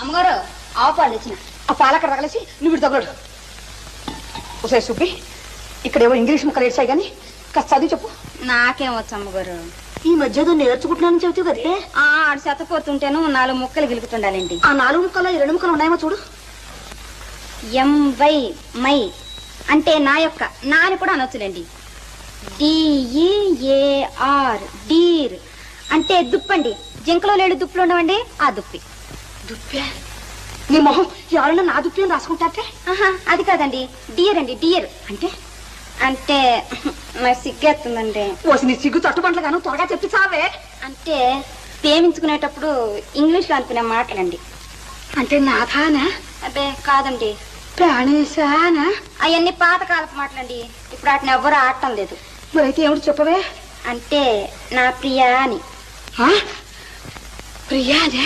అమ్మగారు ఆవు పాలు తెచ్చిన. ఆ పాలక్కడ తగలేసి నువ్వు ఇటు తగలడు. ఒకసారి సుబ్బి, ఇక్కడేవో ఇంగ్లీష్ ముక్కలు ఏడ్చాయి కానీ కాస్త చదివి చెప్పు. నాకేం వచ్చు అమ్మగారు. ఈ మధ్య నేర్చుకుంటున్నానని చెబుతావు కదే. ఆడు చెత్తపోతుంటేను 4 ముక్కలు గిలుకుతుండాలండి. ఆ 4 ముక్కలు ఈ 2 ముక్కలు ఉన్నాయేమో చూడు. ఎంవై మై అంటే నా యొక్క, నాని కూడా అనొచ్చులేండి. DEAR డీర్ అంటే దుప్పండి. జింకలో లేడు దుప్పులు ఉండవండి, ఆ దుప్పి. దుప్పే? నీ మొహం ఎవరైనా నా దుప్పి అని రాసుకుంటారే? అది కాదండి, డియర్ అండి. డియర్ అంటే అంటే నాకు సిగ్గేస్తుందండి. ఓసి నీ సిగ్గు తట్టుబంట్ల గాను త్వరగా చెప్పి చావే. అంటే ప్రేమించుకునేటప్పుడు ఇంగ్లీష్లో అనుకునే మాటలండి. అంటే నాథానా? అబ్బే కాదండి, ప్రాణేశానా? అవన్నీ పాతకాలపు మాటలండి. ఇప్పుడు వాటిని ఎవ్వరూ ఆడటం లేదు. మరైతే ఏమిటి చెప్పవే? అంటే నా ప్రియా అని. ప్రియానే?